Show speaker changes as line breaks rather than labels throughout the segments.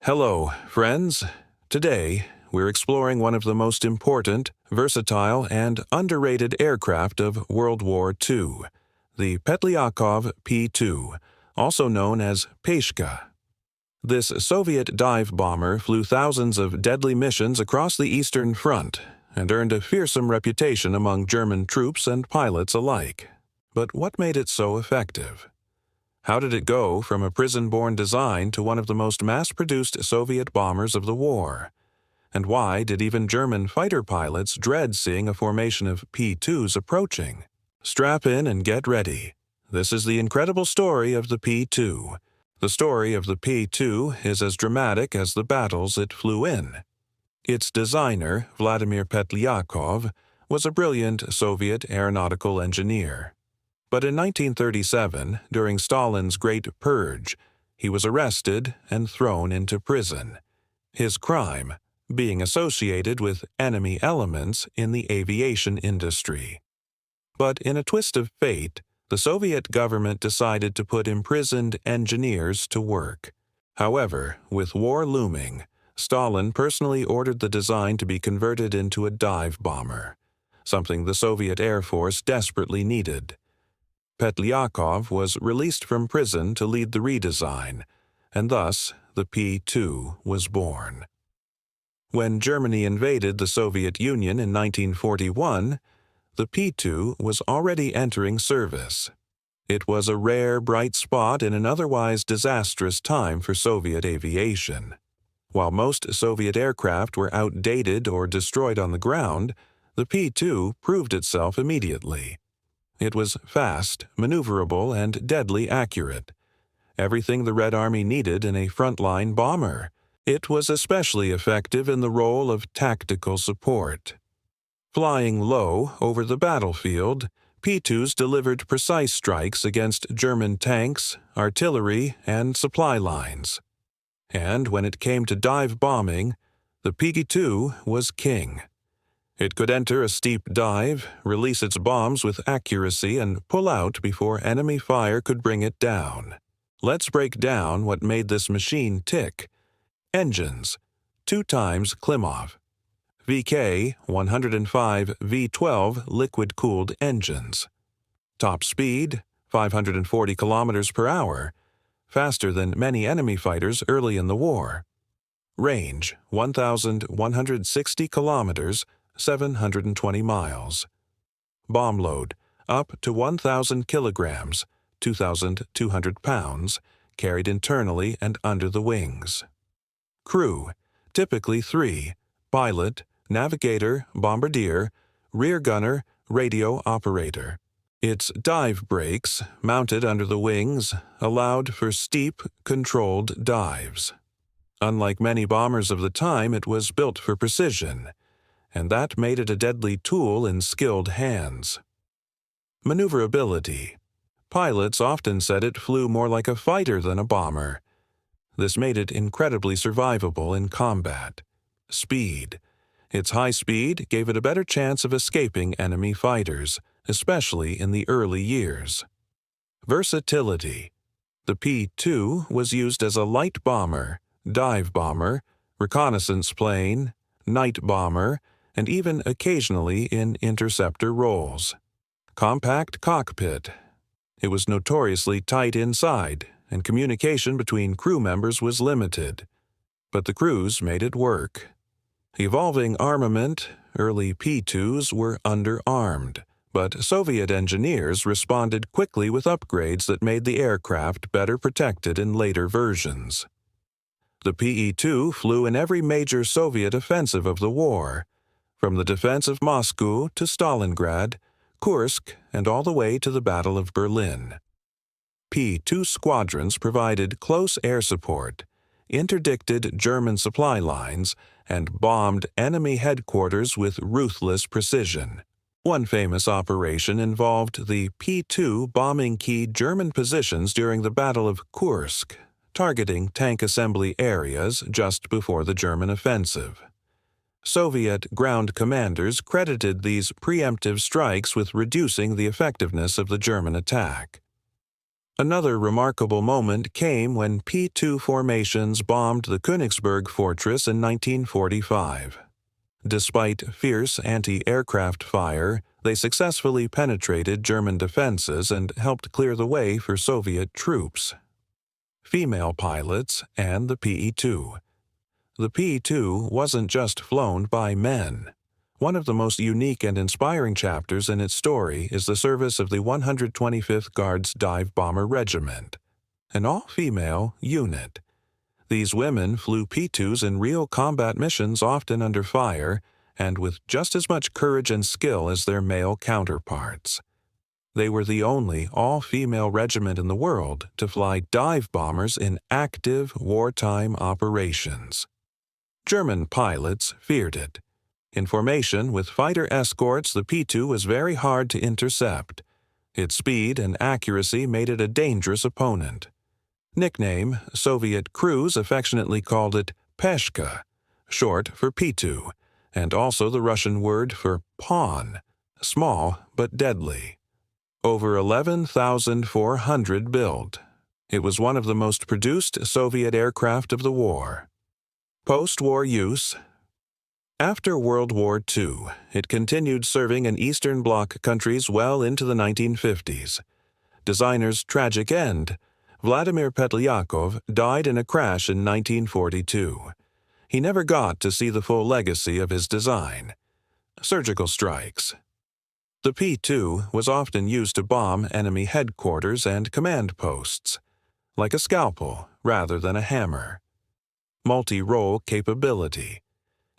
Hello, friends. Today, we're exploring one of the most important, versatile, and underrated aircraft of World War II, the Petlyakov Pe-2, also known as Peshka. This Soviet dive bomber flew thousands of deadly missions across the Eastern Front and earned a fearsome reputation among German troops and pilots alike. But what made it so effective? How did it go from a prison-born design to one of the most mass-produced Soviet bombers of the war? And why did even German fighter pilots dread seeing a formation of P-2s approaching? Strap in and get ready. This is the incredible story of the P-2. The story of the P-2 is as dramatic as the battles it flew in. Its designer, Vladimir Petlyakov, was a brilliant Soviet aeronautical engineer. But in 1937, during Stalin's Great Purge, he was arrested and thrown into prison. His crime: being associated with enemy elements in the aviation industry. But in a twist of fate, the Soviet government decided to put imprisoned engineers to work. However, with war looming, Stalin personally ordered the design to be converted into a dive bomber, something the Soviet Air Force desperately needed. Petlyakov was released from prison to lead the redesign, and thus the P-2 was born. When Germany invaded the Soviet Union in 1941, the P-2 was already entering service. It was a rare, bright spot in an otherwise disastrous time for Soviet aviation. While most Soviet aircraft were outdated or destroyed on the ground, the P-2 proved itself immediately. It was fast, maneuverable, and deadly accurate. Everything the Red Army needed in a frontline bomber. It was especially effective in the role of tactical support. Flying low over the battlefield, P-2s delivered precise strikes against German tanks, artillery, and supply lines. And when it came to dive bombing, the P-2 was king. It could enter a steep dive, release its bombs with accuracy, and pull out before enemy fire could bring it down. Let's break down what made this machine tick. Engines: 2 times Klimov. VK-105 V12 liquid-cooled engines. Top speed: 540 kilometers per hour, faster than many enemy fighters early in the war. Range: 1,160 kilometers, 720 miles. Bomb load: up to 1,000 kilograms, 2,200 pounds, carried internally and under the wings. Crew: typically 3, pilot, navigator, bombardier, rear gunner, radio operator. Its dive brakes, mounted under the wings, allowed for steep, controlled dives. Unlike many bombers of the time, it was built for precision, and that made it a deadly tool in skilled hands. Maneuverability: pilots often said it flew more like a fighter than a bomber. This made it incredibly survivable in combat. Speed: its high speed gave it a better chance of escaping enemy fighters, especially in the early years. Versatility: the P-2 was used as a light bomber, dive bomber, reconnaissance plane, night bomber, and even occasionally in interceptor roles. Compact cockpit: it was notoriously tight inside, and communication between crew members was limited. But the crews made it work. Evolving armament: early P-2s were underarmed, but Soviet engineers responded quickly with upgrades that made the aircraft better protected in later versions. The Pe-2 flew in every major Soviet offensive of the war, from the defense of Moscow to Stalingrad, Kursk, and all the way to the Battle of Berlin. P-2 squadrons provided close air support, interdicted German supply lines, and bombed enemy headquarters with ruthless precision. One famous operation involved the P-2 bombing key German positions during the Battle of Kursk, targeting tank assembly areas just before the German offensive. Soviet ground commanders credited these preemptive strikes with reducing the effectiveness of the German attack. Another remarkable moment came when P-2 formations bombed the Königsberg fortress in 1945. Despite fierce anti-aircraft fire, they successfully penetrated German defenses and helped clear the way for Soviet troops. Female pilots and the Pe-2. The Pe-2 wasn't just flown by men. One of the most unique and inspiring chapters in its story is the service of the 125th Guards Dive Bomber Regiment, an all-female unit. These women flew P-2s in real combat missions, often under fire, and with just as much courage and skill as their male counterparts. They were the only all-female regiment in the world to fly dive bombers in active wartime operations. German pilots feared it. In formation with fighter escorts, the P-2 was very hard to intercept. Its speed and accuracy made it a dangerous opponent. Nickname, Soviet crews affectionately called it Peshka, short for P-2, and also the Russian word for pawn, small but deadly. Over 11,400 built. It was one of the most produced Soviet aircraft of the war. Post-war use. After World War II, it continued serving in Eastern Bloc countries well into the 1950s. Designer's tragic end. Vladimir Petlyakov died in a crash in 1942. He never got to see the full legacy of his design. Surgical strikes. The P-2 was often used to bomb enemy headquarters and command posts, like a scalpel rather than a hammer. Multi-role capability.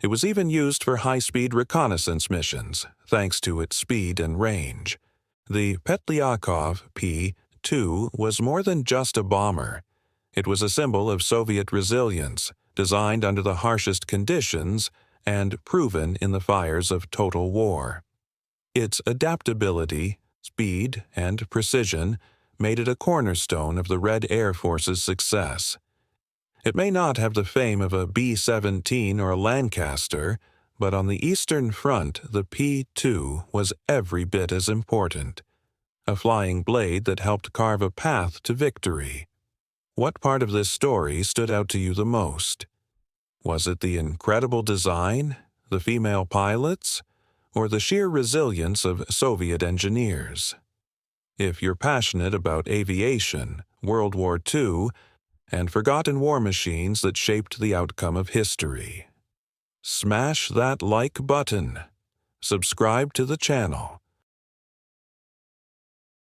It was even used for high-speed reconnaissance missions, thanks to its speed and range. The Petlyakov Pe-2 was more than just a bomber. It was a symbol of Soviet resilience, designed under the harshest conditions and proven in the fires of total war. Its adaptability, speed, and precision made it a cornerstone of the Red Air Force's success. It may not have the fame of a B-17 or a Lancaster, but on the Eastern Front, the P-2 was every bit as important. A flying blade that helped carve a path to victory. What part of this story stood out to you the most? Was it the incredible design, the female pilots, or the sheer resilience of Soviet engineers? If you're passionate about aviation, World War II, and forgotten war machines that shaped the outcome of history, smash that like button, subscribe to the channel,